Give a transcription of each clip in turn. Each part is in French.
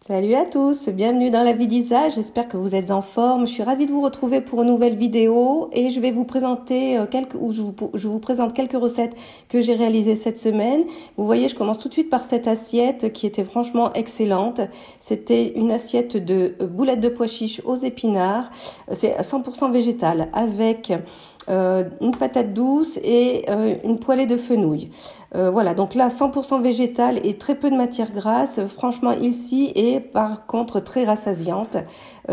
Salut à tous, bienvenue dans la vie d'Isa, j'espère que vous êtes en forme. Je suis ravie de vous retrouver pour une nouvelle vidéo et je vais vous présenter je vous présente quelques recettes que j'ai réalisées cette semaine. Vous voyez, je commence tout de suite par cette assiette qui était franchement excellente. C'était une assiette de boulettes de pois chiches aux épinards. C'est 100% végétal avec une patate douce et une poêlée de fenouil. Voilà, donc là 100% végétal et très peu de matière grasse. Franchement, ici est par contre très rassasiante.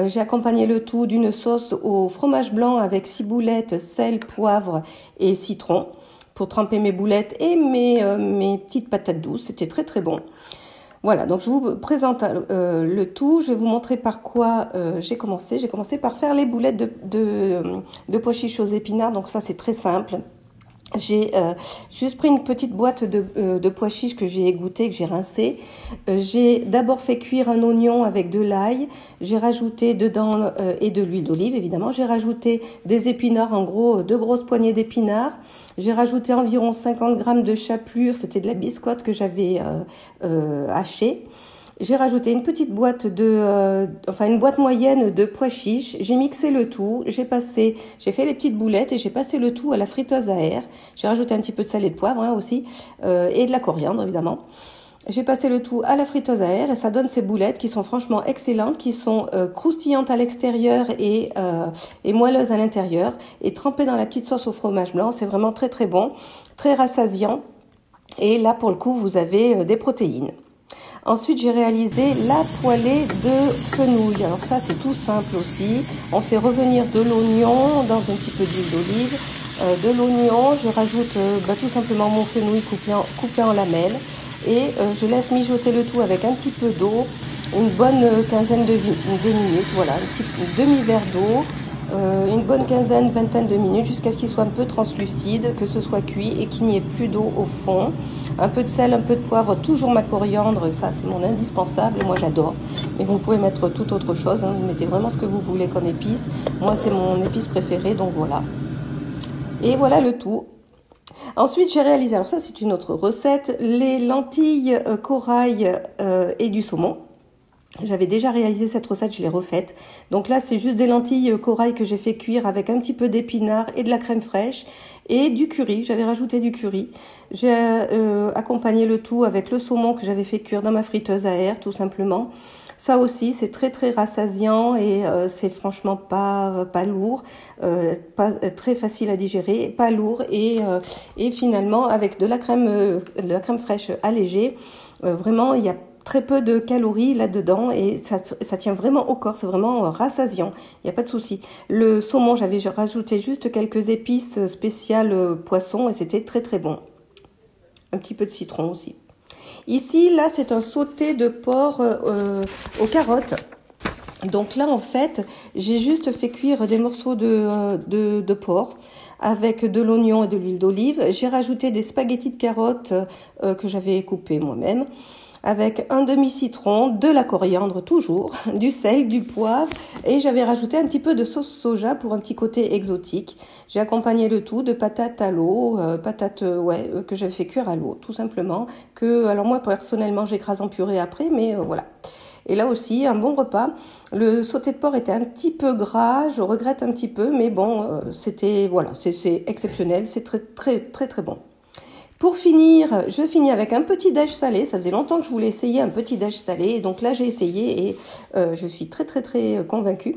J'ai accompagné le tout d'une sauce au fromage blanc avec ciboulette, sel, poivre et citron pour tremper mes boulettes et mes petites patates douces. C'était très très bon. Voilà, donc je vous présente le tout. Je vais vous montrer par quoi j'ai commencé. J'ai commencé par faire les boulettes de pois chiches aux épinards. Donc ça, c'est très simple. J'ai juste pris une petite boîte de pois chiches que j'ai égouttée, que j'ai rincé. J'ai d'abord fait cuire un oignon avec de l'ail. J'ai rajouté dedans et de l'huile d'olive, évidemment. J'ai rajouté des épinards, en gros 2 grosses poignées d'épinards. J'ai rajouté environ 50 grammes de chapelure. C'était de la biscotte que j'avais hachée. J'ai rajouté une petite boîte une boîte moyenne de pois chiches. J'ai mixé le tout. J'ai fait les petites boulettes et j'ai passé le tout à la friteuse à air. J'ai rajouté un petit peu de sel et de poivre aussi et de la coriandre évidemment. J'ai passé le tout à la friteuse à air et ça donne ces boulettes qui sont franchement excellentes, qui sont croustillantes à l'extérieur et moelleuses à l'intérieur et trempées dans la petite sauce au fromage blanc. C'est vraiment très très bon, très rassasiant. Et là pour le coup vous avez des protéines. Ensuite, j'ai réalisé la poêlée de fenouil. Alors ça, c'est tout simple aussi. On fait revenir de l'oignon dans un petit peu d'huile d'olive. De l'oignon, je rajoute tout simplement mon fenouil coupé en lamelles. Et je laisse mijoter le tout avec un petit peu d'eau, une bonne quinzaine de minutes. Voilà, un petit demi-verre d'eau. Une bonne vingtaine de minutes jusqu'à ce qu'il soit un peu translucide, que ce soit cuit et qu'il n'y ait plus d'eau au fond. Un peu de sel, un peu de poivre, toujours ma coriandre, ça c'est mon indispensable, moi j'adore. Mais vous pouvez mettre toute autre chose, hein. Vous mettez vraiment ce que vous voulez comme épice. Moi c'est mon épice préférée, donc voilà. Et voilà le tout. Ensuite j'ai réalisé, alors ça c'est une autre recette, les lentilles corail et du saumon. J'avais déjà réalisé cette recette, je l'ai refaite. Donc là, c'est juste des lentilles corail que j'ai fait cuire avec un petit peu d'épinards et de la crème fraîche et du curry. J'avais rajouté du curry. J'ai accompagné le tout avec le saumon que j'avais fait cuire dans ma friteuse à air, tout simplement. Ça aussi, c'est très très rassasiant et c'est franchement pas lourd, pas très facile à digérer, pas lourd et finalement avec de la crème fraîche allégée, vraiment il y a très peu de calories là-dedans et ça tient vraiment au corps, c'est vraiment rassasiant, il n'y a pas de souci. Le saumon, j'avais rajouté juste quelques épices spéciales poisson et c'était très très bon. Un petit peu de citron aussi. Ici, là, c'est un sauté de porc aux carottes. Donc là, en fait, j'ai juste fait cuire des morceaux de porc avec de l'oignon et de l'huile d'olive. J'ai rajouté des spaghettis de carottes que j'avais coupés moi-même, avec un demi-citron, de la coriandre toujours, du sel, du poivre et j'avais rajouté un petit peu de sauce soja pour un petit côté exotique. J'ai accompagné le tout de patates à l'eau, que j'avais fait cuire à l'eau tout simplement, alors moi personnellement j'écrase en purée après, mais voilà. Et là aussi, un bon repas. Le sauté de porc était un petit peu gras, je regrette un petit peu, mais bon, c'est exceptionnel, c'est très très très très bon. Pour finir, je finis avec un petit déj salé. Ça faisait longtemps que je voulais essayer un petit déj salé. Et donc là, j'ai essayé et je suis très, très, très convaincue.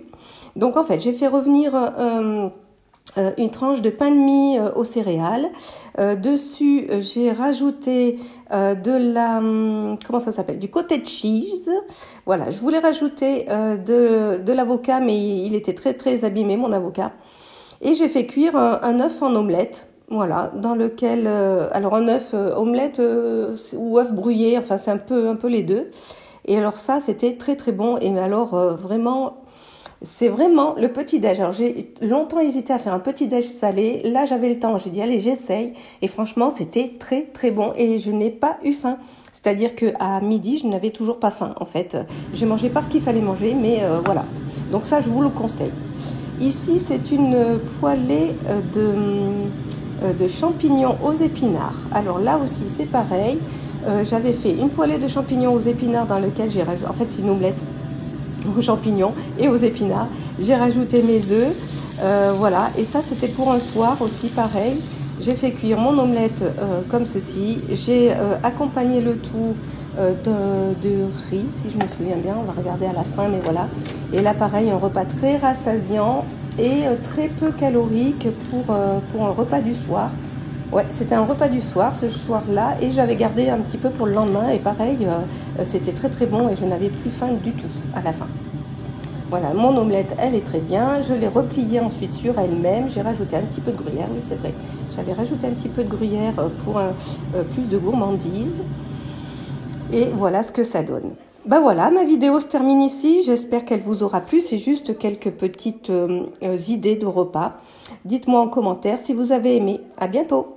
Donc en fait, j'ai fait revenir une tranche de pain de mie aux céréales. Dessus, j'ai rajouté du cottage cheese. Voilà, je voulais rajouter de l'avocat, mais il était très, très abîmé, mon avocat. Et j'ai fait cuire un œuf en omelette. Voilà, dans lequel, alors un œuf omelette ou œuf brouillé, enfin c'est un peu les deux. Et alors ça, c'était très très bon. Et mais alors vraiment, c'est vraiment le petit déj. Alors j'ai longtemps hésité à faire un petit déj salé. Là, j'avais le temps. J'ai dit allez, j'essaye. Et franchement, c'était très très bon. Et je n'ai pas eu faim. C'est-à-dire que à midi, je n'avais toujours pas faim. En fait, j'ai mangé pas ce qu'il fallait manger, mais voilà. Donc ça, je vous le conseille. Ici, c'est une poêlée de champignons aux épinards. Alors là aussi, c'est pareil. j'avais fait une poêlée de champignons aux épinards dans lequel j'ai rajouté, en fait c'est une omelette aux champignons et aux épinards. J'ai rajouté mes œufs, voilà. Et ça c'était pour un soir aussi, pareil. J'ai fait cuire mon omelette comme ceci. J'ai accompagné le tout de riz, si je me souviens bien. On va regarder à la fin, mais voilà. Et là pareil, un repas très rassasiant et très peu calorique pour un repas du soir. Ouais, c'était un repas du soir ce soir-là et j'avais gardé un petit peu pour le lendemain et pareil, c'était très très bon et je n'avais plus faim du tout à la fin. Voilà, mon omelette, elle est très bien. Je l'ai repliée ensuite sur elle-même. J'ai rajouté un petit peu de gruyère, oui c'est vrai. J'avais rajouté un petit peu de gruyère pour plus de gourmandise. Et voilà ce que ça donne. Ben voilà, ma vidéo se termine ici. J'espère qu'elle vous aura plu. C'est juste quelques petites idées de repas. Dites-moi en commentaire si vous avez aimé. À bientôt!